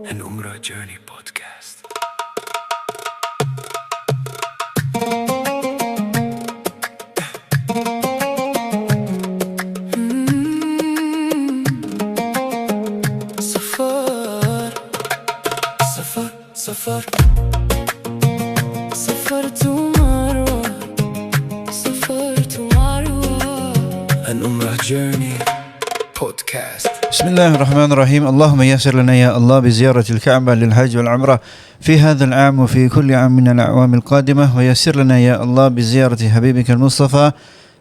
An Umrah Journey podcast. Safar, safar, safar, safar to Marwa, safar to Marwa. An Umrah Journey podcast. بسم الله الرحمن الرحيم. اللهم يسر لنا يا الله بزيارة الكعبة للحج والعمرة في هذا العام وفي كل عام من الأعوام القادمة، ويسر لنا يا الله بزيارة حبيبك المصطفى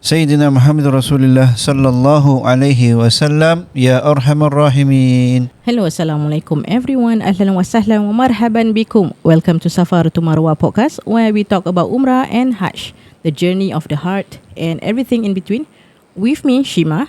سيدنا محمد رسول الله صلى الله عليه وسلم يا أرحم الراحمين. Hello, Assalamualaikum everyone. Ahlan wa sahlan wa marhaban bikum. Welcome to Safar to Marwa podcast, where we talk about Umrah and Hajj, the journey of the heart and everything in between. With me, Shima.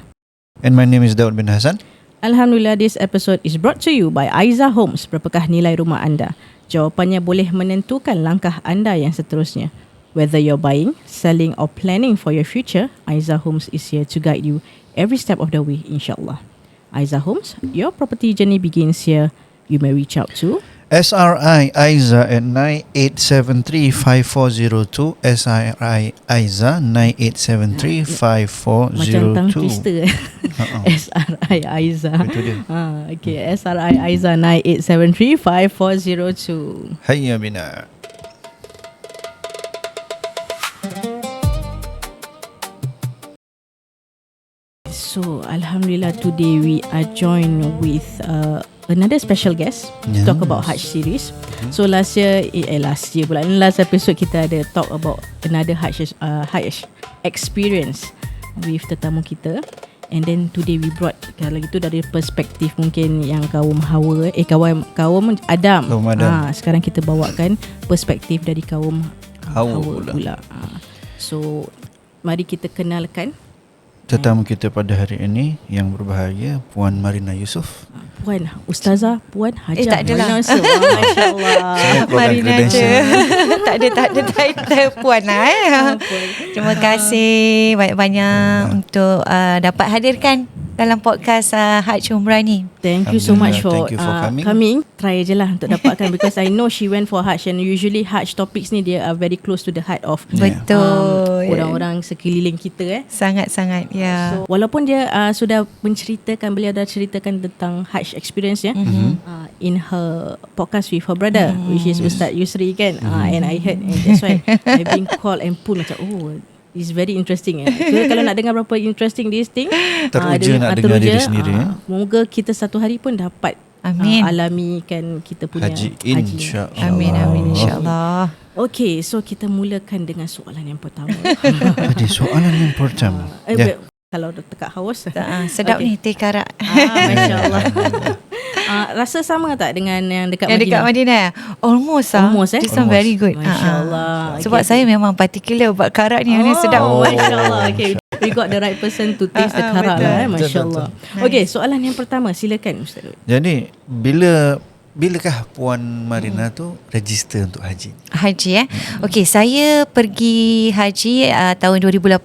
And my name is Daud bin Hassan. Alhamdulillah, this episode is brought to you by Aiza Homes. Berapakah nilai rumah anda? Jawapannya boleh menentukan langkah anda yang seterusnya. Whether you're buying, selling or planning for your future, Aiza Homes is here to guide you every step of the way, insyaAllah. Aiza Homes, your property journey begins here. You may reach out to SRI Aiza at 9873-5402. SRI Aiza 9873-5402. macam tongue twister. SRI Aiza. Itu dia. Okay, SRI Aiza 9873-5402. Hayya bina. So, Alhamdulillah, today we are joined with another special guest to talk about Hajj series. So last year pula, last episode kita ada talk about another Hajj experience with tetamu kita. And then today we brought, kalau gitu dari perspektif mungkin yang kaum Hawa, kaum Adam. Sekarang kita bawakan perspektif dari kaum Hawa pula. So mari kita kenalkan tetamu kita pada hari ini yang berbahagia, Puan Marina Yusof. Puan Ustazah Puan Hajar tak adalah. Marina Yusof. Masya-Allah. Marina je. tak ada title Puan lah. Terima kasih banyak-banyak untuk dapat hadirkan dalam podcast Hajj Umrah ni. Thank you so much for coming. Try je lah untuk dapatkan because I know she went for Hajj, and usually Hajj topics ni dia are very close to the heart of Betul. orang-orang sekeliling kita. Sangat-sangat, ya. So, walaupun dia sudah menceritakan, beliau dah ceritakan tentang Hajj experience ya, in her podcast with her brother, which is Ustaz Yusri kan. And I heard, and that's why I've been called and pulled macam, it's very interesting. Kalau nak dengar berapa interesting this thing, teruja nak dengar diri sendiri. Moga kita satu hari pun dapat alami kan kita punya haji, insya-Allah. Amin insya-Allah. Okay, so kita mulakan dengan soalan yang pertama. Ada soalan yang pertama. Kalau dekat haus Sedap ni teh karak. Masya-Allah. Rasa sama tak dengan yang dekat Madinah? Dekat Madinah Almost This one very good. Masya-Allah. Sebab saya memang particular buat karak ni. Sedap. Masya-Allah. Okay, we got the right person to taste the karak lah. Masya-Allah. Okay, soalan yang pertama, silakan Ustaz. Jadi bilakah Puan Marina tu register untuk haji? Haji Okay, saya pergi haji tahun 2018,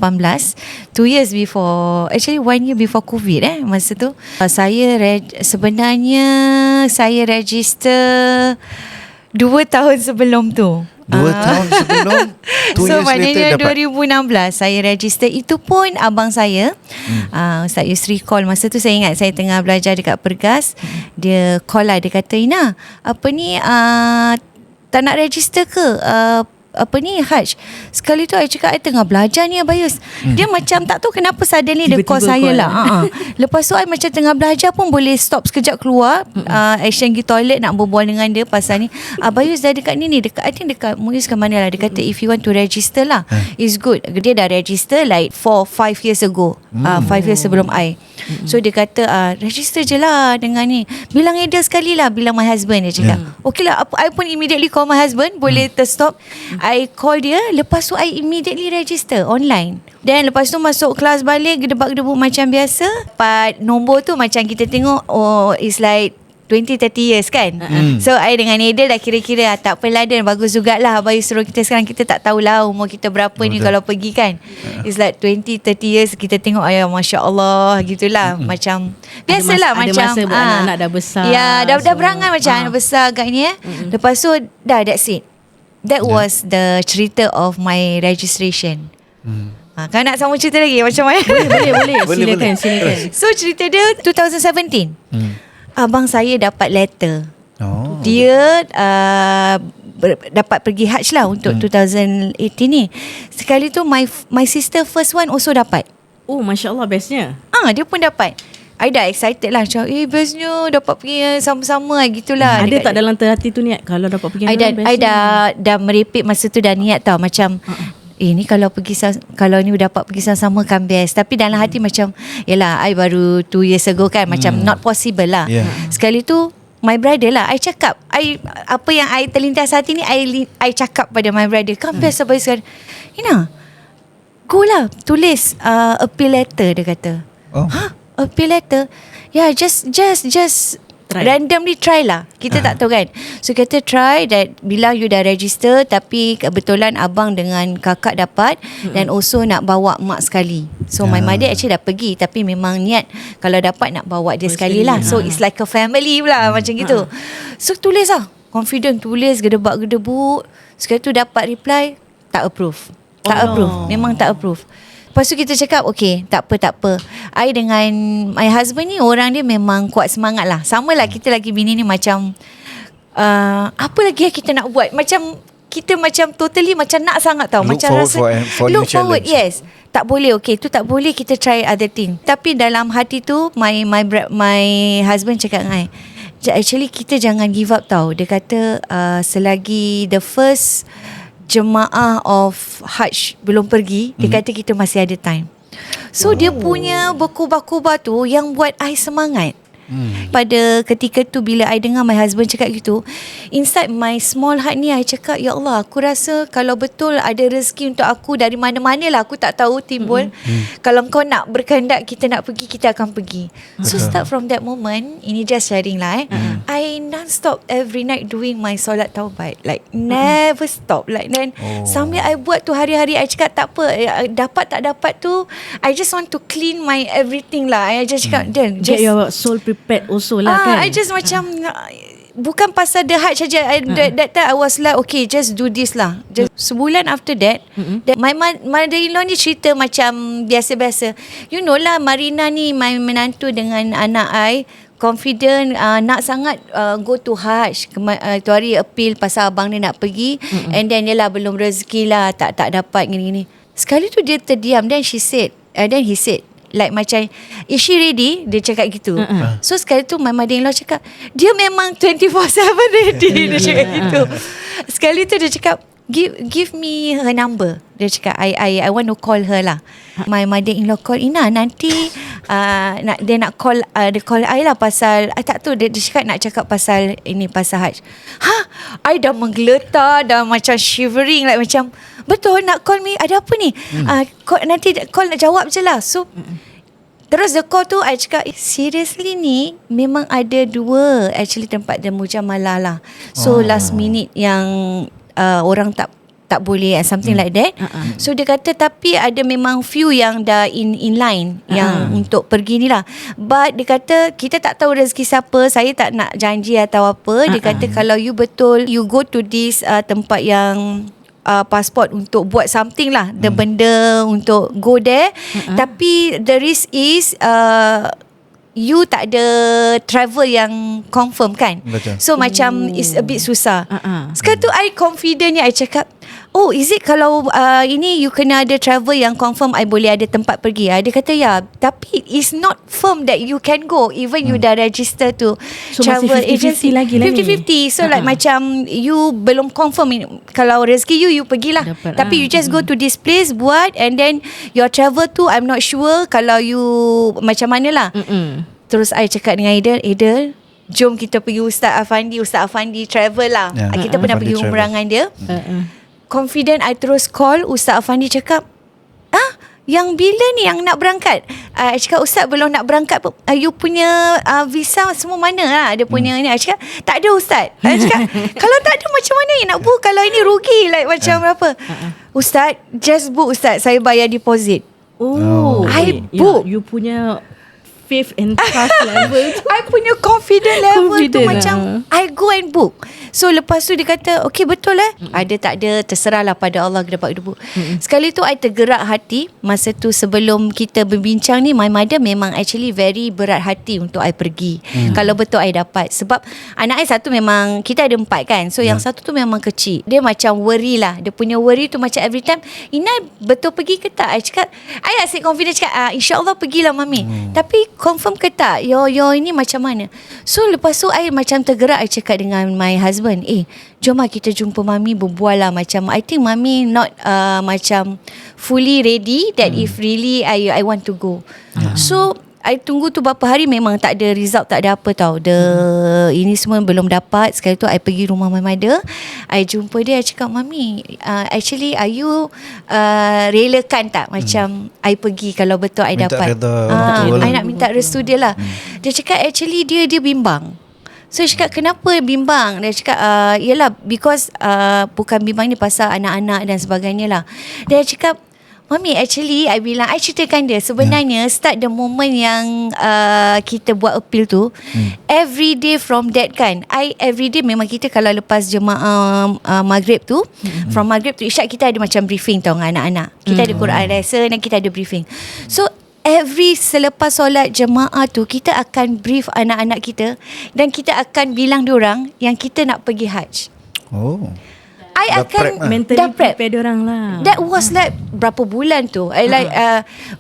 2 years before, actually 1 year before COVID masa tu. Sebenarnya saya register 2 tahun sebelum tu. 2 tahun sebelum. 2 so years maknanya later 2016 saya register. Itu pun abang saya Ustaz Yusri call. Masa tu saya ingat saya tengah belajar dekat Pergas. Dia call lah, dia kata, Ina, apa ni tak nak register ke Hajj? Sekali tu I cakap I tengah belajar ni Abayus. Dia macam tak tahu kenapa suddenly dia call saya lah. Lepas tu I macam tengah belajar pun boleh stop sekejap keluar, action pergi toilet nak berbual dengan dia pasal ni. Abayus dah dekat ni dekat, I think dekat Muiz ke mana lah. Dia kata if you want to register lah, it's good. Dia dah register like 4-5 years ago, 5 years sebelum I. So dia kata register je lah dengan ni. Bilang Eda sekali lah, bilang my husband. Dia cakap okay lah. I pun immediately call my husband. Boleh terstop. I call dia. Lepas tu I immediately register online. Dan lepas tu masuk kelas balik, gedebak-gedebuk macam biasa. Part nombor tu macam kita tengok, it's like 20-30 years kan. So I dengan Adel dah kira-kira tak apalah Dan, bagus jugalah Abang suruh kita sekarang. Kita tak tahulah umur kita berapa ni kalau pergi kan. It's like 20-30 years kita tengok ayah Masya Allah gitulah. Macam biasalah ada macam masa anak-anak dah besar. ya, dah berangan macam anak besar agaknya. Lepas tu dah that's it. That was the cerita of my registration. Kau nak sama cerita lagi macam mana? Boleh. Silakan. So cerita dia 2017. Abang saya dapat letter. Dia dapat pergi Hajj lah untuk 2018 ni. Sekali tu my sister first one also dapat. Oh, Masya Allah, bestnya. Dia pun dapat. I dah excited lah macam bestnya dapat pergi sama-sama gitulah. Ada tak dalam terhati tu niat kalau dapat pergi? I dah merepek masa tu dah niat tau macam ni kalau ni dapat pergi sama-sama kan best. Tapi dalam hati macam yelah I baru 2 years ago kan, macam not possible lah. Sekali tu my brother lah, I cakap apa yang I terlintas hati ni I cakap pada my brother, kan best sampai sekarang Ina go lah tulis appeal letter. Dia kata appeal letter? Yeah, just randomly try lah. Kita tak tahu kan. So kita try that bila you dah register, tapi kebetulan abang dengan kakak dapat dan also nak bawa mak sekali. So my mother actually dah pergi, tapi memang niat kalau dapat nak bawa dia sekali lah. So it's like a family pula macam gitu. So tulis lah, confident tulis, gedebak-gedebuk. Sekali tu dapat reply tak approve. Memang tak approve. Lepas tu kita cakap okay, tak apa. I dengan my husband ni orang dia memang kuat semangat lah. Sama lah kita lagi bini ni macam apa lagi yang kita nak buat. Macam kita macam totally macam nak sangat tau. Look macam forward rasa for look forward challenge. yes. Tak boleh, okay tu tak boleh, kita try other thing. Tapi dalam hati tu my husband cakap dengan I, actually kita jangan give up tau. Dia kata selagi the first jemaah of Hajj belum pergi, dia kata kita masih ada time. So dia punya berkubar-kubar tu yang buat I semangat. Pada ketika tu bila I dengar my husband cakap gitu, inside my small heart ni I cakap, ya Allah, aku rasa kalau betul ada rezeki untuk aku dari mana-mana lah, aku tak tahu timbul. Kalau kau nak berkehendak kita nak pergi, kita akan pergi. So start from that moment, ini just sharing lah I non-stop every night doing my solat taubat, like never stop, like then sambil I buat tu hari-hari. I cakap tak apa, dapat tak dapat tu I just want to clean my everything lah. I just cakap then Get your soul prepared also lah kan. I just macam bukan pasal the Hajj saja. That time I was like okay, just do this lah. Just sebulan after that, my mother-in-law ni cerita macam biasa-biasa. You know lah, Marina ni my menantu dengan anak I confident nak sangat go to Hajj. Tu hari appeal pasal abang dia nak pergi, and then yelah belum rezeki lah, tak dapat gini-gini. Sekali tu dia terdiam, then he said like macam, is she ready? Dia cakap gitu. So sekali tu my mother-in-law cakap, dia memang 24/7 ready. Dia cakap gitu. Sekali tu dia cakap, give me her number. Dia cakap I want to call her lah. My mother-in-law call, Ina nanti dia nak call dia call I lah pasal I tak tahu, dia cakap nak cakap pasal ini, pasal Hajj. I dah menggeletar, dah macam shivering, like macam betul nak call me, ada apa ni? Nanti call nak jawab je lah. So terus the call tu I cakap, seriously ni memang ada 2 actually tempat dia mujamalah lah. So last minute yang orang tak boleh, something like that. So dia kata tapi ada memang few yang dah in line yang untuk pergi ni lah. But dia kata kita tak tahu rezeki siapa, saya tak nak janji atau apa. Dia kata kalau you betul you go to this tempat yang passport untuk buat something lah, the benda untuk go there, tapi the risk is you tak ada travel yang confirm kan. Betul. So macam it's a bit susah. Sekarang tu I confident ni, I cakap, oh is it kalau ini you kena ada travel yang confirm I boleh ada tempat pergi. Dia kata ya, tapi it's not firm that you can go even you dah register to So travel masih 50-50 agency. lagi lah ni. 50-50. So like macam you belum confirm kalau rezeki you pergilah. Dapat, tapi you just go to this place buat, and then your travel tu I'm not sure kalau you macam mana lah. Terus I cakap dengan Aidil, jom kita pergi Ustaz Afandi travel lah. Kita pernah pergi umrah dengan dia. Confident I terus call Ustaz Afandi, cakap, yang bila ni yang nak berangkat? Cakap, Ustaz belum nak berangkat pun. You punya visa semua mana lah? Dia punya ni. Cakap, tak ada Ustaz. Cakap, kalau tak ada macam mana you nak book? Kalau ini rugi like macam apa? Ustaz, just book Ustaz. Saya bayar deposit. I book. You punya faith and trust level tu. I punya confident level tu Confident macam I go and book. So lepas tu dia kata, okay betul ada tak ada, terserahlah pada Allah dapat book. Sekali tu I tergerak hati. Masa tu sebelum kita berbincang ni, my mother memang actually very berat hati untuk I pergi. Kalau betul I dapat. Sebab anak I satu memang, kita ada 4 kan. So yang satu tu memang kecil. Dia macam worry lah. Dia punya worry tu macam every time, Ina betul pergi ke tak? I cakap, I asyik confident cakap, InsyaAllah pergilah mami. Tapi confirm ke tak? Yo ini macam mana? So lepas tu I macam tergerak. I cakap dengan my husband, jom lah kita jumpa mami, berbual lah. Macam I think mami not macam fully ready that if really I want to go. So I tunggu tu berapa hari, memang tak ada result, tak ada apa tau. Ini semua belum dapat. Sekali tu I pergi rumah my mother. I jumpa dia, I cakap, mami, actually are you relakan tak macam I pergi kalau betul I dapat? I nak minta restu dia lah. Dia cakap actually dia bimbang. So dia cakap, kenapa bimbang? Dia cakap, yelah because bukan bimbang ni pasal anak-anak dan sebagainya lah. Dia cakap, mami, actually I bilang, I ceritakan dia sebenarnya start the moment yang kita buat appeal tu, every day from that kan, every day memang kita kalau lepas jemaah maghrib tu, from maghrib tu isyak kita ada macam briefing tau dengan anak-anak. Kita ada Quran lesson dan kita ada briefing. So selepas solat jemaah tu, kita akan brief anak-anak kita dan kita akan bilang diorang yang kita nak pergi Hajj. I akan mentally prepare diorang lah. That was like berapa bulan tu. I like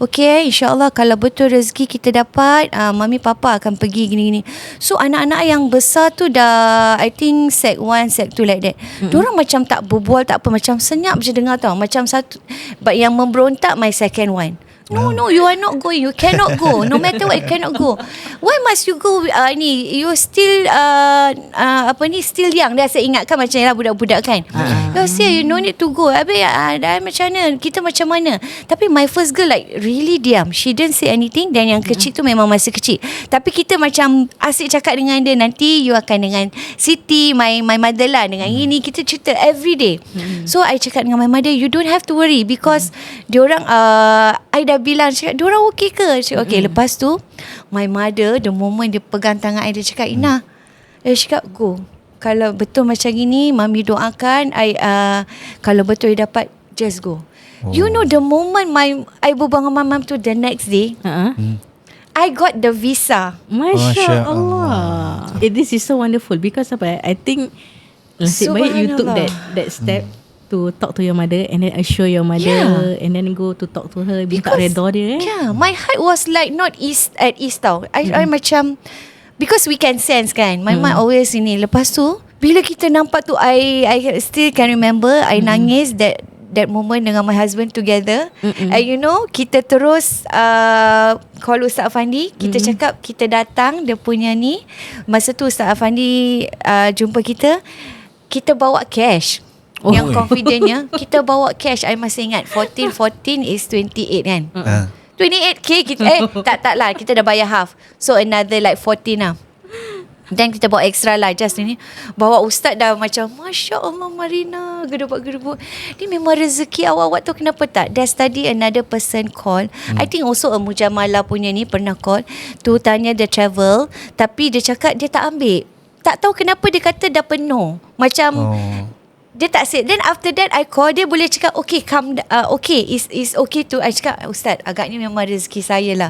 okay, insyaAllah kalau betul rezeki kita dapat, mami papa akan pergi gini-gini. So anak-anak yang besar tu dah I think sec 1, sec 2 like that. Diorang macam tak berbual, tak apa, macam senyap je dengar tau. Macam satu, but yang memberontak my second one. No, you are not going. You cannot go. No matter what, you cannot go. Why must you go? You still still young. Dah saya ingatkan macam lah budak-budak kan. You no need to go. Habis dah macam mana? Kita macam mana? Tapi my first girl like really diam. She didn't say anything. Dan yang kecil tu memang masih kecil. Tapi kita macam asyik cakap dengan dia, nanti you akan dengan Siti, my mother lah, dengan ini. Kita cerita every day. So I cakap dengan my mother, you don't have to worry because diorang I dah bilang, cakap, diorang okey ke? Cakap, okey. Lepas tu my mother, the moment dia pegang tangan I, dia cakap, Ina, dia cakap, go. Kalau betul macam gini, mami doakan I, kalau betul you dapat, just go. You know the moment I berbual dengan mamam tu, the next day I got the visa. Masya Allah. This is so wonderful because apa? I think nasib baik you took that step to talk to your mother and then assure your mother and then go to talk to her, minta redha dia. My heart was like not at ease tau. I macam, because we can sense kan, my mind always ini. Lepas tu bila kita nampak tu, I still can remember I nangis that moment dengan my husband together. And you know, kita terus call Ustaz Afandi. Kita cakap kita datang dia punya ni. Masa tu Ustaz Afandi jumpa kita bawa cash. Yang confidentnya kita bawa cash. I masih ingat 14 is 28 kan. 28k kita tak lah, kita dah bayar half. So another like 14 lah. Dan kita bawa extra lah, just ni bawa ustaz dah macam Masya Allah Marina, gedebuk-gedebuk. Ni memang rezeki awak tu, kenapa tak? There's tadi another person call, I think also a Mujamalah punya ni pernah call tu, tanya dia travel, tapi dia cakap dia tak ambil. Tak tahu kenapa, dia kata dah penuh. Macam dia tak say. Then after that I call dia, boleh cakap okay, come, okay, is okay tu. I cakap, ustaz, agaknya memang rezeki saya lah.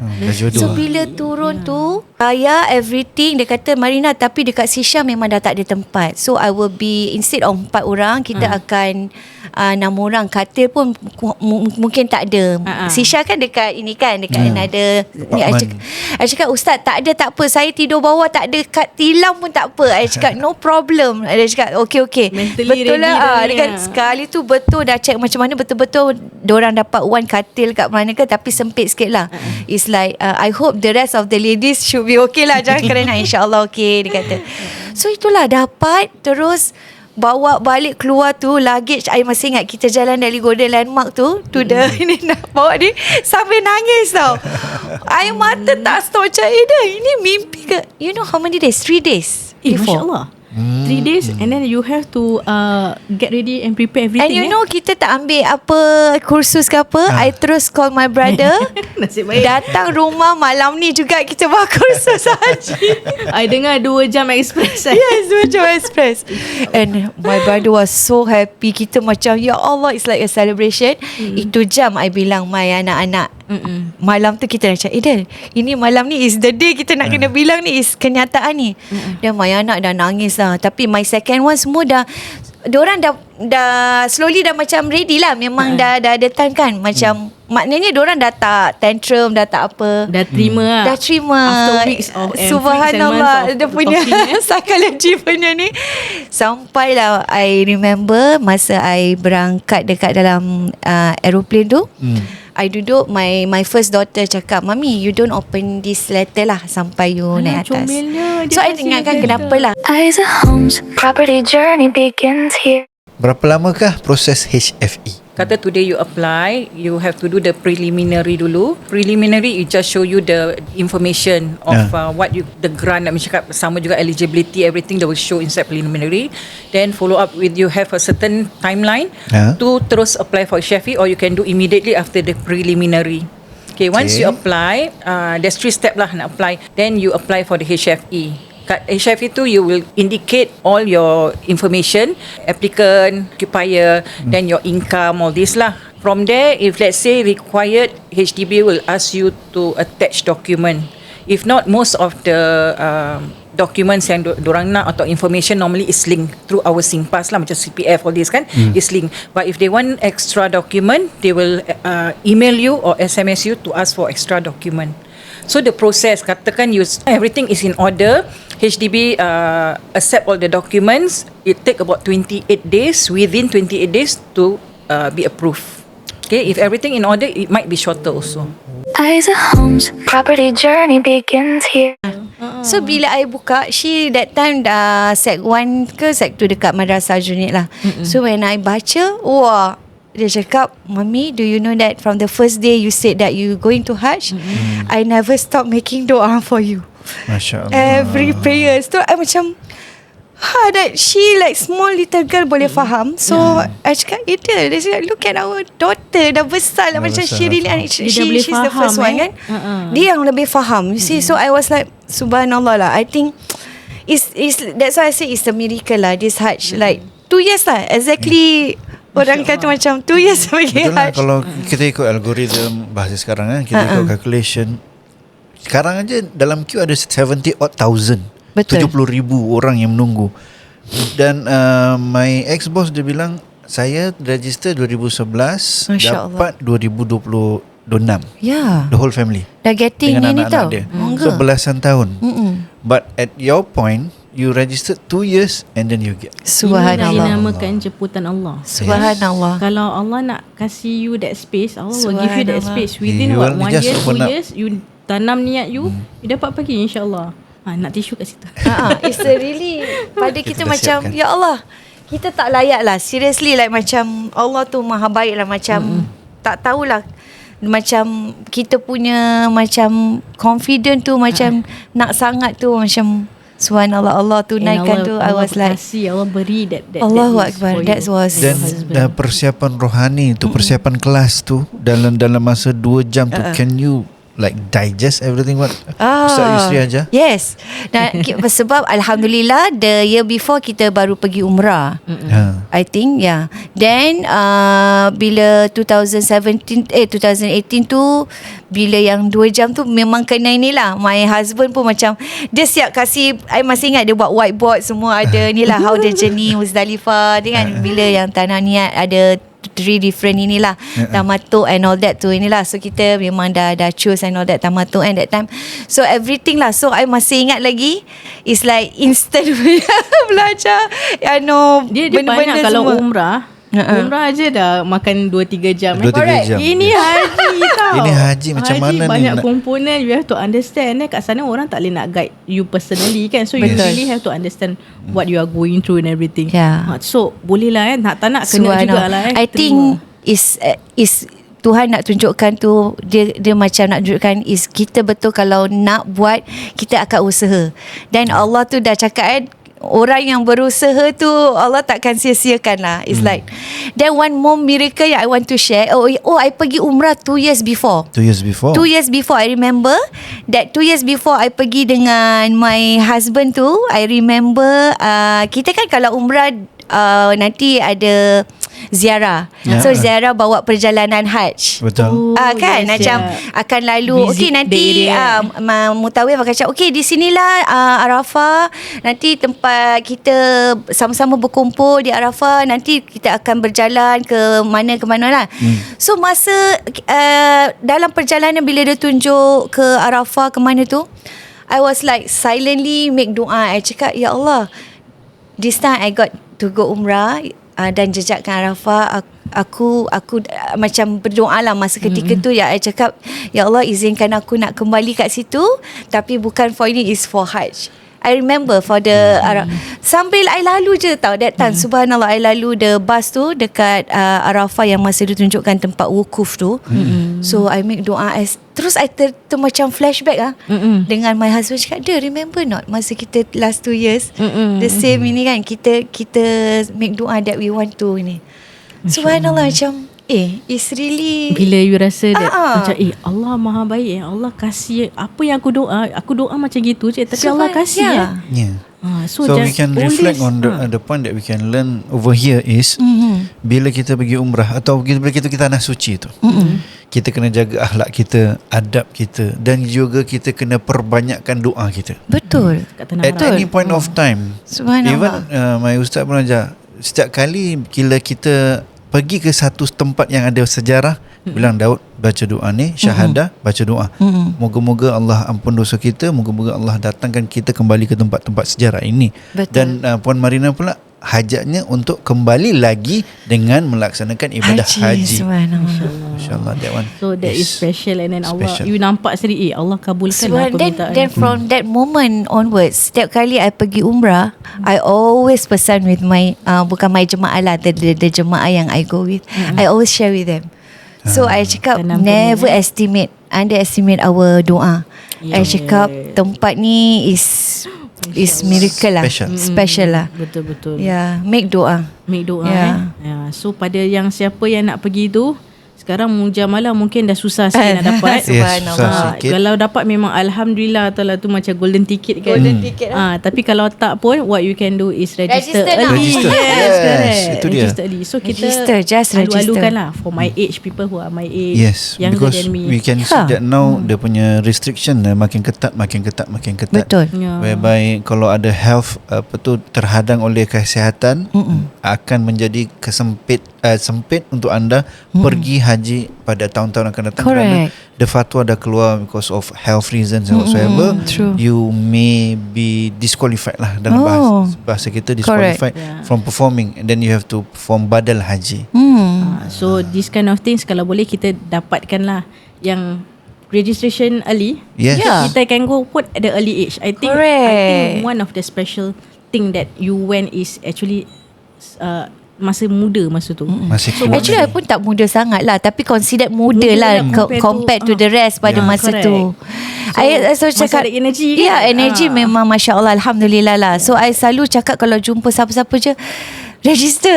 So bila turun tu, bayar everything, dia kata Marina, tapi dekat Sisha memang dah tak ada tempat. So I will be, instead of 4 orang, kita akan 6 orang. Katil pun mungkin tak ada. Sisha kan dekat ini kan, dekat another ni. I cakap, ustaz, tak ada, tak apa, saya tidur bawah, tak ada kat tilam pun tak apa. I cakap no problem. Dia cakap okay. Mentally betul lah. Dekat sekali tu betul dah check macam mana betul-betul diorang dapat one katil kat mana ke, tapi sempit sikit lah. It's like I hope the rest of the ladies should be okay lah. Jangan kerana insyaAllah okay, dia kata. So itulah dapat. Terus bawa balik keluar tu luggage. I masih ingat kita jalan dari Golden Landmark tu to the ini nak bawa ni sampai nangis tau. I mata tak stop macam ini mimpi ke? You know how many days? 3 days Masya Allah. 3 days and then you have to get ready and prepare everything. And you know kita tak ambil apa kursus ke apa. I terus call my brother. Nasib baik. Datang rumah malam ni juga kita buat kursus haji. I dengar 2 jam express. Yes, 2 jam express. And my brother was so happy. Kita macam ya Allah, it's like a celebration. Itu jam I bilang my anak-anak. Malam tu kita macam Del, ini malam ni is the day kita nak kena bilang ni is kenyataan ni. Dan my anak dah nangis lah. Tapi my second one semua dah, diorang dah slowly dah macam ready lah. Memang dah ada time kan. Macam maknanya diorang dah tak tantrum, dah tak apa. Dah terima lah. Dah terima. After weeks of Subhanallah, dia punya psychology punya ni. Sampailah I remember masa I berangkat dekat dalam aeroplane tu. I duduk, my first daughter cakap, Mami, you don't open this letter lah sampai you naik atas. So I ingatkan kenapa lah. Isa Homes property journey begins here. Berapa lamakah proses HFE? Kata today you apply, you have to do the preliminary dulu. Preliminary, it just show you the information of what you, the grant nak cakap, sama juga eligibility, everything that will show inside preliminary. Then follow up with, you have a certain timeline to terus apply for HFE, or you can do immediately after the preliminary. Okay, once you apply, there's 3 steps lah nak apply. Then you apply for the HFE. Kat HFE tu you will indicate all your information, applicant, occupier, then your income, all this lah. From there, if let's say required, HDB will ask you to attach document. If not, most of the documents yang dorang nak atau information normally is linked through our SingPass lah, macam CPF, all this kan, is linked. But if they want extra document, they will email you or SMS you to ask for extra document. So the process, katakan everything is in order, HDB accept all the documents, it take about 28 days, within 28 days to be approved. Okay, if everything in order, it might be shorter also. Isa Homes property journey begins here. So bila I buka, she that time dah Sec 1 ke Sec 2 dekat Madrasah Junid lah. So when I baca, wah, dia cakap, Mami, do you know that from the first day you said that you going to Hajj, I never stop making doa for you. Masya Allah. Every prayer. So I macam that she like small little girl boleh faham. So I cakap, dia cakap, look at our daughter, dah besar lah. Macam she really, she's the first one kan. Dia yang lebih faham. You see, so I was like, subhanallah lah. I think it's that's why I say it's a miracle lah, this Hajj. Like 2 years lah exactly. Orang kata macam 2 years bagi Betul lah, Hajj. kalau kita ikut algoritma bahasa sekarang kita ikut calculation, sekarang aja dalam queue ada 70,000. 70,000 orang yang menunggu. Dan my ex-boss dia bilang, saya register 2011, dapat 2026. Yeah. The whole family. Dah getting dengan ni anak-anak tau. dia. So belasan tahun. But at your point, you registered 2 years and then you get. Subhanallah. Ini dinamakan jemputan Allah. Subhanallah. Kalau Allah nak kasih you that space, Allah will give you that space within You will 1 just year, 2 open up. years, you tanam niat you, you dapat pergi insya-Allah. Nak tisu kat situ. It's a really pada kita macam siapkan. ya Allah, kita tak layak lah. Seriously, like macam Allah tu maha baik lah. Macam tak tahulah, macam kita punya macam confident tu macam nak sangat tu macam subhanallah, Allah tunaikan tu. I was like, Allah beri that Allahu that Akbar. for you. That was Dan persiapan rohani tu, persiapan kelas tu dalam masa 2 jam tu, can you like digest everything what Ustaz Yusri aja? Yes. Dan sebab alhamdulillah the year before kita baru pergi umrah. I think then bila 2018 tu, bila yang 2 jam tu memang kena inilah. My husband pun macam dia siap kasih, I masih ingat dia buat whiteboard semua ada inilah how the journey Muzdalifah. Dia kan bila yang tanah niat ada 3 different inilah, tamatuk and all that tu inilah. So kita memang dah choose and all that, tamatuk and that time. So everything lah. So I masih ingat lagi, it's like instant belajar. Dia banyak kalau umrah, Umrah je dah makan 2-3 jam. 2-3 jam. Ini haji tau. Ini haji macam mana ni banyak nak- komponen. You have to understand. Kat sana orang tak boleh nak guide you personally kan. So you Betul. really have to understand what you are going through and everything. Yeah. So boleh lah nak tak nak kena jugalah I think is Tuhan nak tunjukkan tu, dia macam nak tunjukkan is kita betul kalau nak buat, kita akan usaha. Dan Allah tu dah cakap kan, orang yang berusaha tu Allah takkan sia-siakan lah. It's like then one more miracle yang I want to share. I pergi umrah 2 years before. 2 years before. 2 years before, I remember that 2 years before I pergi dengan my husband tu, I remember kita kan kalau umrah nanti ada ziarah. Ya. So ziarah bawa perjalanan haj. Betul. Kan yes, macam akan lalu Visit okey nanti the area. mutawif akan cakap okey di sinilah Arafah, nanti tempat kita sama-sama berkumpul di Arafah, nanti kita akan berjalan ke mana lah. So masa dalam perjalanan bila dia tunjuk ke Arafah ke mana tu, I was like silently make doa. I cakap ya Allah, this time I got to go umrah dan jejakkan Arafah. Aku macam berdoa lah masa ketika tu, ya I cakap ya Allah izinkan aku nak kembali kat situ, tapi bukan for ini, is for Hajj. I remember for the sambil I lalu je tau that time, subhanallah, I lalu the bus tu dekat Arafah yang masa dia tunjukkan tempat wukuf tu. So I make doa, terus I macam flashback dengan my husband, cakap dia remember not masa kita last 2 years the same ini kan, kita make doa that we want to ni. Subhanallah, macam it's really bila you rasa that macam Allah maha baik, Allah kasih apa yang aku doa macam gitu je, tapi Allah kasih Yeah. So, So we can reflect on the point that we can learn over here is bila kita pergi umrah atau bila kita nak suci tu, kita kena jaga akhlak kita, adab kita, dan juga kita kena perbanyakkan doa kita. betul. At any point of time. Subhanallah. Even my ustaz pun ajar, setiap kali bila kita pergi ke satu tempat yang ada sejarah, bilang Daud baca doa ni, syahadah, baca doa. Moga-moga Allah ampun dosa kita, moga-moga Allah datangkan kita kembali ke tempat-tempat sejarah ini. Betul. Dan Puan Marina pula hajatnya untuk kembali lagi dengan melaksanakan ibadah haji. Subhanallah. InsyaAllah that one. So that is special. And then Allah, special. you nampak sendiri, Allah kabulkan permintaan. Then from that moment onwards, setiap kali I pergi umrah, I always pesan with my bukan my jemaah lah, the jemaah yang I go with, I always share with them. So I cakap never underestimate our doa. I cakap tempat ni is miracle lah, special lah. Betul-betul. Yeah, make doa. Make doa. Yeah. So pada yang siapa yang nak pergi tu, sekarang mujamalah mungkin dah susah sikit nak dapat. Yes, susah sikit. Kalau dapat memang alhamdulillah taala tu macam golden ticket kan. Golden ticket lah. Tapi kalau tak pun what you can do is register Register early. now. Yes, correct. Itu dia. Register early. So kita Just register. alu-alukan lah for my age, people who are my age, Yes, younger because than me. we can see that now dia punya restriction makin ketat. Betul. Yeah. Whereby kalau ada health terhadang oleh kesihatan, akan menjadi sempit untuk anda pergi haji pada tahun-tahun akan datang. Correct. Kerana the fatwa dah keluar because of health reasons and whatsoever. True. You may be disqualified lah dalam bahasa kita, disqualified from performing, and then you have to perform badal haji. So this kind of things kalau boleh kita dapatkan lah yang registration early. Yes. Yeah. Kita can go put at the early age. I think one of the special thing that you went is actually masa muda masa tu. Masih kuat Actually I lagi. pun tak muda sangat lah, tapi considered muda Muda lah lah compared to the rest pada masa correct. tu. So, cakap masa ada energy kan? Ya, energy memang Masya Allah, Alhamdulillah lah. So I selalu cakap kalau jumpa siapa-siapa je, register.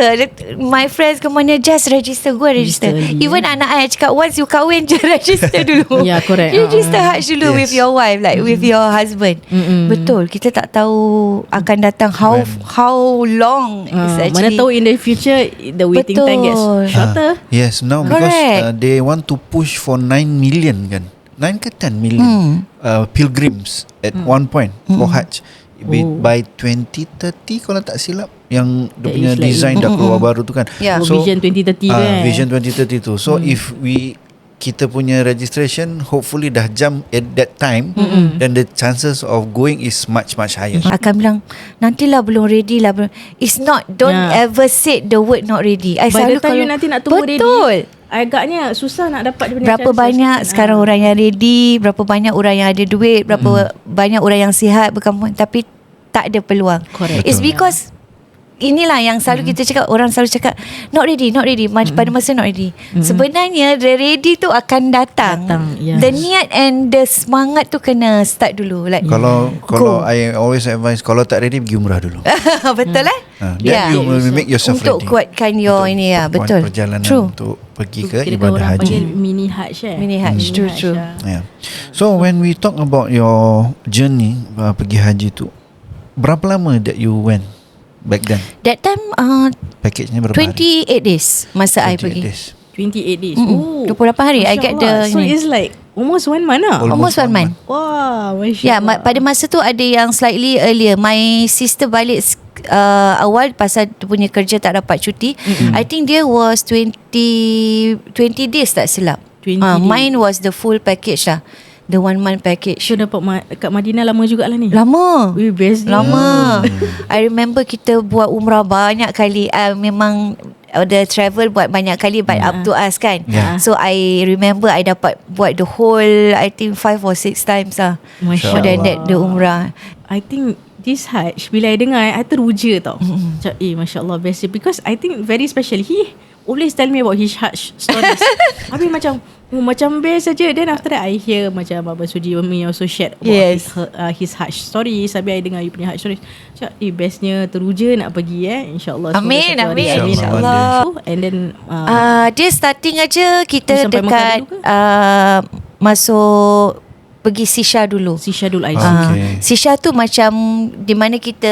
My friends ke mana, just register, go and register. Even anak I cakap, once you kahwin je register dulu. Yeah, correct. Register Hajj dulu with your wife, like with your husband. Betul, kita tak tahu akan datang how long is Mana actually. tahu in the future the waiting time gets shorter. Yes, now Correct. because they want to push for 9 million kan, 9 ke 10 million pilgrims at one point for Hajj. By 2030 kalau tak silap, yang dia That punya is like design dah keluar baru tu kan. Yeah. Vision 2030 kan. Vision 2030 tu. So if we kita punya registration hopefully dah jam at that time, then the chances of going is much higher. Akan bilang nantilah belum ready lah. It's not. Don't ever say the word not ready. I By selalu the time you nanti nak tunggu ready, betul. agaknya susah nak dapat dia punya Berapa chances. banyak sekarang orang yang ready, berapa banyak orang yang ada duit, berapa banyak orang yang sihat berkampung, tapi tak ada peluang. Correct. It's because inilah yang selalu kita cakap, orang selalu cakap not ready pada masa not ready. Sebenarnya the ready tu akan datang. Yes. The niat and the semangat tu kena start dulu. Like Kalau I always advise, kalau tak ready pergi umrah dulu. betul Then you will make yourself untuk ready. kuatkan your ini ya, betul. Perjalanan True. untuk pergi ke Kira ibadah orang panggil haji. mini hajj Mini hajj, true. Yeah. So when we talk about your journey pergi haji tu, berapa lama that you went back then? That time Package-nya berapa hari? 28 days masa I 28 pergi. days. 28 days. 28 hari I get the So ni. it's like almost 1 month lah. Almost 1 month. Wah, Masya Ya, Allah. pada masa tu ada yang slightly earlier. My sister balik awal pasal dia punya kerja tak dapat cuti. I think dia was 20 days tak silap. 20 days. Mine was the full package lah. The 1 month package. So dapat kat Madinah lama jugalah ni. Lama. Wih, best ni. Lama. I remember kita buat umrah banyak kali. Memang the travel buat banyak kali, but up to us kan. Yeah. So I remember I dapat buat the whole, I think 5 or 6 times lah. Masya More than Allah. that, the umrah. I think this Hajj, bila I dengar, I teruja tau. Macam, Masya Allah, best. Because I think very special. He always tell me about his Hajj stories. Habis macam best saja. Then after that, I hear macam Abang Suji also shared about Yes. his Hajj stories. Habis I dengar you punya Hajj stories. Macam, bestnya teruja nak pergi InsyaAllah. Amin, Semoga satu hari. amin. InsyaAllah. And then Dia starting aja kita Dia sampai dekat Mekah dulu ke? masuk pergi Sisha dulu. si Syadul Aizan. Okay. Sisha tu macam di mana kita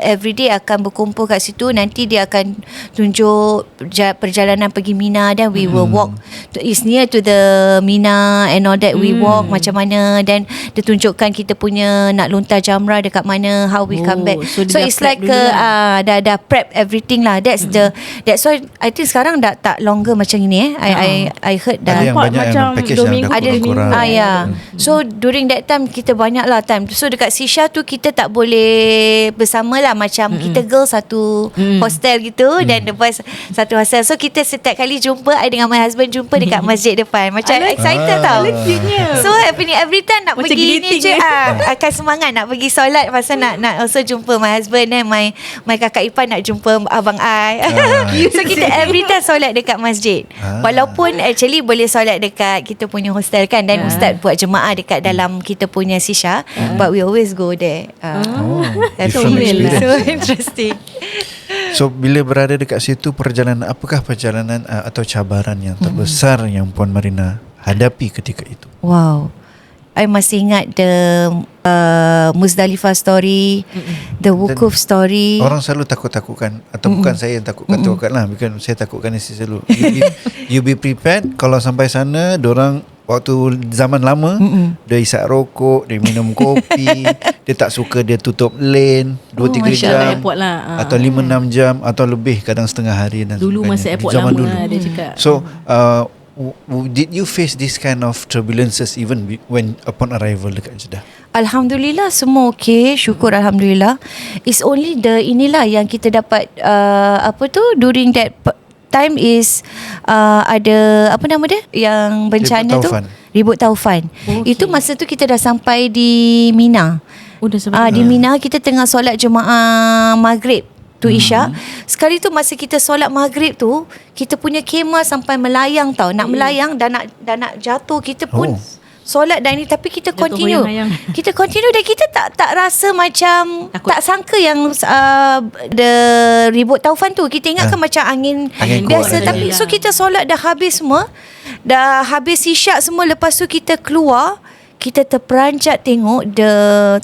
everyday akan berkumpul kat situ. Nanti dia akan tunjuk perjalanan pergi Mina, dan we will walk it's near to the Mina and all that. We walk macam mana, dan dia tunjukkan kita punya nak lontar jamrah dekat mana, how we come back. So dia So dah it's prep like dulu lah. dah prep everything lah. That's why I think sekarang dah tak longer macam ini. I heard dah Ada yang Nampak banyak macam yang package 2 yang minggu, dah ada kurang-kurang. minggu. ya. So during that time kita banyak lah time. So dekat Sisha tu kita tak boleh bersama lah, macam kita girl satu hostel gitu, dan the boys satu hostel. So kita setiap kali jumpa, I dengan my husband jumpa dekat masjid depan. Macam excited tau. So happening every time nak Macam pergi ni greeting je, eh. akan semangat nak pergi solat, pasal nak also jumpa my husband, dan my kakak Ipan nak jumpa abang I. So kita every time solat dekat masjid. Walaupun actually boleh solat dekat kita punya hostel kan, dan ustaz buat jemaah dekat dalam kita punya Sisha, but we always go there. That's Different experience. so interesting. So bila berada dekat situ, apakah perjalanan atau cabaran yang terbesar yang Puan Marina hadapi ketika itu? Wow, I masih ingat the Muzdalifah story, the Wukuf story. Orang selalu takut-takutkan, atau bukan saya yang takutkan lah, bukan saya takutkan isteri selalu. You be prepared. Kalau sampai sana, dorang waktu zaman lama, dia isap rokok, dia minum kopi, dia tak suka, dia tutup lane 2-3 Masya jam Allah. Airport lah. atau 5-6 jam atau lebih, kadang setengah hari dan Dulu sebagainya. masa Di airport zaman lama dulu. lah, dia cakap. So did you face this kind of turbulences even when upon arrival dekat Jeddah? Alhamdulillah semua okey, syukur alhamdulillah. It's only the inilah yang kita dapat during that time is ada apa nama dia yang bencana Ribut tu, Taufan. Ribut Taufan. Okey. Itu masa tu kita dah sampai di Mina. Dah sampai Di Mina kita tengah solat jemaah maghrib tu Isyak. Sekali tu masa kita solat maghrib tu, kita punya kemah sampai melayang tau. Nak melayang dan nak jatuh, kita pun solat dan ni, tapi kita Jatuh continue. hoyang-hayang. Kita continue, dan kita tak rasa macam Takut. tak sangka yang the Ribut Taufan tu. Kita ingatkan macam angin Angin biasa, kuat tapi saja. so kita solat dah habis semua. Dah habis Isyak semua, lepas tu kita keluar. Kita terperanjat tengok the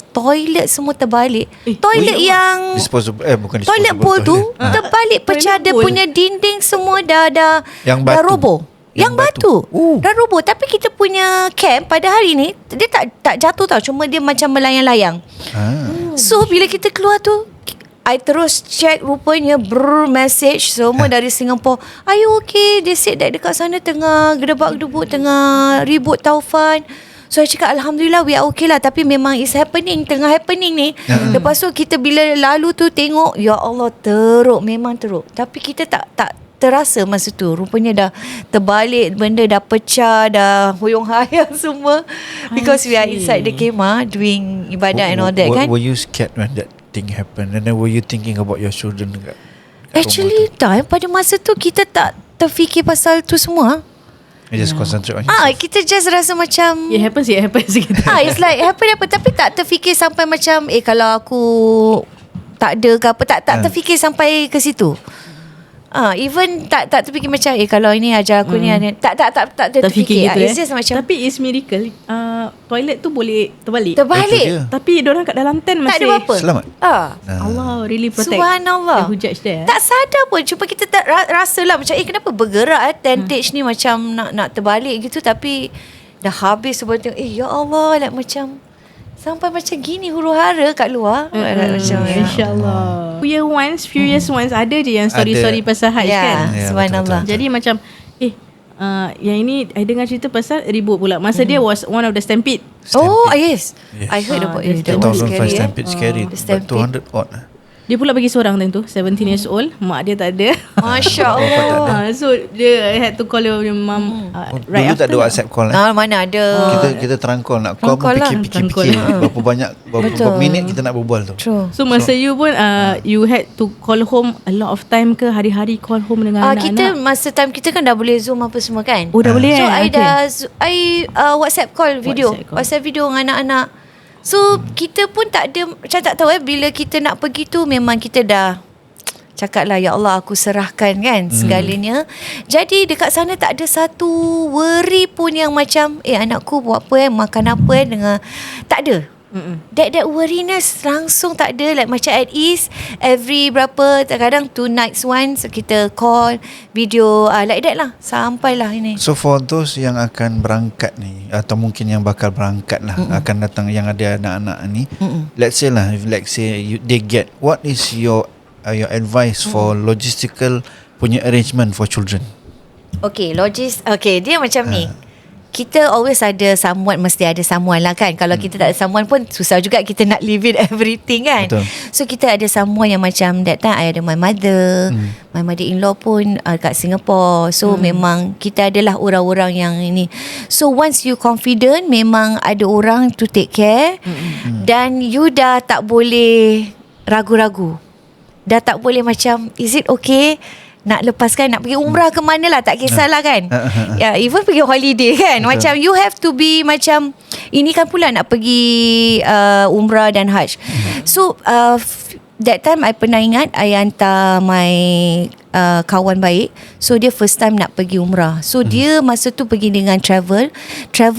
toilet semua terbalik. Toilet yang Disposable, bukan disposable. toilet bowl tu terbalik, pecah. Toilet Dia bowl. punya dinding semua dah Yang dah batu. roboh. Yang batu. Dah roboh. Tapi kita punya camp pada hari ni, dia tak jatuh tau. Cuma dia macam melayang-layang. So bila kita keluar tu, I terus check, rupanya message semua dari Singapore. Are you okay? They said that dekat sana tengah gedebak-gedebuk, tengah ribut taufan. So I cakap Alhamdulillah we are okay lah. Tapi memang it's happening, tengah happening ni. Lepas tu kita bila lalu tu tengok, ya Allah, teruk, memang teruk. Tapi kita tak terasa masa tu. Rupanya dah terbalik, benda dah pecah, dah huyung hayang semua. Because we are inside the kemah doing ibadat and all that kan. Were you scared when that thing happened? And then were you thinking about your children kat Actually dah, pada masa tu kita tak terfikir pasal tu semua. You just concentrate on yourself. Kita just rasa macam It happens gitu. it's like happen. Tapi tak terfikir sampai macam kalau aku tak ada ke apa, tak terfikir sampai ke situ. Even tak terfikir macam kalau ini ajar aku ni tak terfikir gitu. It's just macam, tapi it's miracle. Toilet tu boleh terbalik. Tapi diorang kat dalam tent tak ada masih apa-apa. selamat. Allah really protect. Subhanallah. Who judge there? Tak sadar pun. Cuma kita tak rasa lah macam kenapa bergerak tentage ni macam nak terbalik gitu. Tapi dah habis sebab tengok ya Allah, like macam sampai macam gini huru hara kat luar. Macam InsyaAllah. Few years once ada je yang story-story pasal Hajj kan. Subhanallah. Jadi macam yang ini I dengar cerita pasal ribut pula. Masa dia was one of the stampede. Yes. I heard about it. That was 2005 scary. stampede, scary. But 200 odd. Dia pula pergi seorang time tu, 17 years old. Mak dia tak ada. Masya Allah. So dia had to call your mum right Dulu after. tak ada WhatsApp call. Mana ada. Kita terangkol nak call pun fikir berapa minit kita nak berbual tu. True. So masa you pun you had to call home a lot of time ke, hari-hari call home dengan anak-anak? Kita masa time kita kan dah boleh Zoom apa semua kan. Dah boleh. So I WhatsApp call video. WhatsApp video dengan anak-anak. So kita pun tak ada, macam tak tahu bila kita nak pergi tu memang kita dah cakap lah, ya Allah aku serahkan kan segalanya. Jadi dekat sana tak ada satu worry pun yang macam anakku buat apa makan apa dengan, tak ada. That worriness langsung tak ada, like macam at ease. Every berapa, kadang 2 nights once kita call video like that lah, sampailah ini. So for those yang akan berangkat ni, atau mungkin yang bakal berangkat lah, akan datang yang ada anak-anak ni, let's say they get, what is your advice for logistical punya arrangement for children? Okay, dia macam ni. Kita always ada someone, mesti ada someone lah kan. Kalau kita tak ada someone pun susah juga kita nak live it everything kan. Betul. So kita ada someone yang macam that time I ada my mother-in-law pun kat Singapore. So memang kita adalah orang-orang yang ini. So once you confident, memang ada orang to take care. Dan you dah tak boleh ragu-ragu. Dah tak boleh macam, is it okay nak lepaskan, nak pergi umrah ke mana lah, tak kisahlah kan. Even pergi holiday kan. Macam you have to be macam, ini kan pula nak pergi umrah dan hajj. So that time I pernah ingat I hantar my kawan baik. So dia first time nak pergi umrah. So dia masa tu pergi dengan travel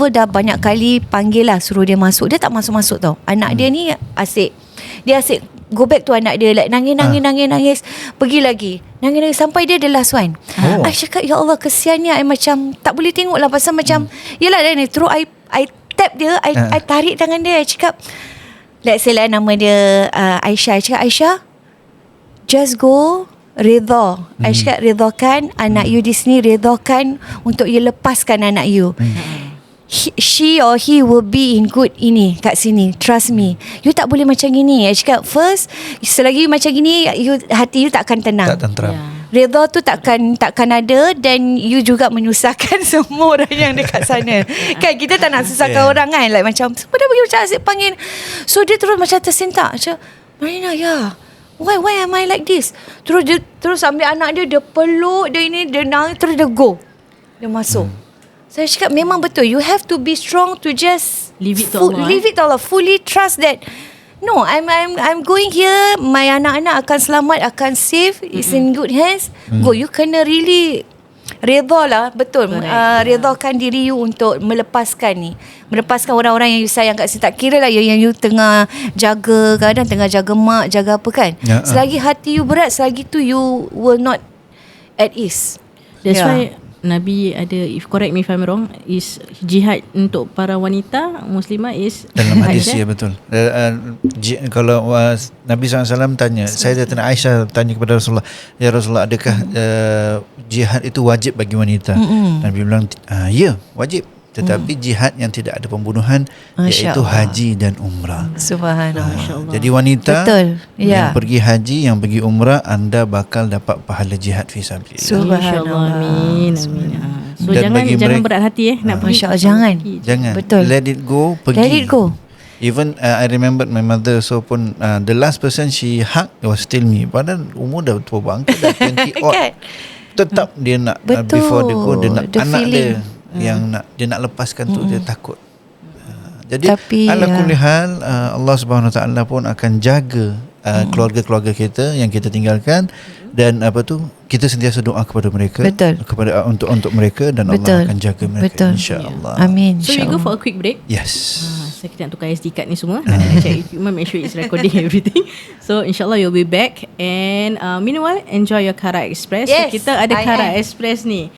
dah banyak kali panggil lah, suruh dia masuk. Dia tak masuk-masuk tau. Anak dia ni asyik. Dia asyik go back to anak dia, like nangis. Pergi lagi nangis sampai dia the last one. I cakap ya Allah kesiannya. I macam tak boleh tengok lah, pasal macam yelah ni terus I tap dia, I tarik tangan dia. I cakap, let's say lah nama dia Aisyah. I cakap, Aisyah, just go, redha. I cakap redhakan anak you di sini, redhakan untuk you lepaskan anak you. She or he will be in good ini kat sini, trust me. You tak boleh macam gini. I cakap first, selagi macam gini hati you takkan tenang, Tak tentram. redha tu takkan ada. Dan you juga menyusahkan semua orang yang dekat sana. Kan kita tak nak susahkan orang kan, like macam semua dah pergi macam asyik panggil. So dia terus macam tersentak macam, Marina why am I like this? Terus ambil anak dia peluk dia ini, dia nangis, terus dia go, dia masuk. Saya cakap memang betul, you have to be strong to just leave it to Allah. Leave it to Allah. Fully trust that no, I'm going here, my anak-anak akan selamat, akan safe, it's in good hands. Go, you kena really redha lah, betul. Redhakan diri you untuk melepaskan orang-orang yang you sayang kat sini. Tak kira lah yang you tengah jaga, kadang tengah jaga mak, jaga apa kan. Selagi hati you berat, selagi tu you will not at ease. That's why Nabi ada, if correct me if I'm wrong, is jihad untuk para wanita muslimah is Dalam hadis Aisyah. ya betul. Kalau Nabi SAW tanya, Sayyidatina Aisyah tanya kepada Rasulullah, ya Rasulullah, adakah jihad itu wajib bagi wanita? Nabi bilang, ya wajib. Tetapi jihad yang tidak ada pembunuhan, Masya iaitu Allah. haji dan umrah. Subhanallah. Jadi wanita Betul. yang Ya. pergi haji, yang pergi umrah, anda bakal dapat pahala jihad fi sabilillah. InsyaAllah. Amin. So Dan bagi jangan mereka- berat hati nak pergi. Masya Allah, jangan. Jangan. Betul. Let it go, pergi. Let it go. Even I remembered my mother, so pun the last person she hugged was still me. Padahal umur dah tua bangka, dah 20 odd. Kan? Tetap dia nak Betul. before dia go, dia nak The anak feeling. dia yang nak dia nak lepaskan tu, dia takut. Jadi Tapi, ala kulli hal, Allah Subhanahu Wa Taala pun akan jaga keluarga-keluarga kita yang kita tinggalkan, dan apa tu, kita sentiasa doa kepada mereka, Betul. kepada untuk mereka, dan Betul. Allah akan jaga mereka, Betul. insya-Allah. Amin. So we go InsyaAllah. for a quick break. Yes. Saya kena nak tukar SD card ni semua. Nak check equipment, make sure it's recording everything. So insyaAllah you'll be back. And meanwhile, enjoy your Kara Express. Yes, So kita ada I Kara am. Express ni.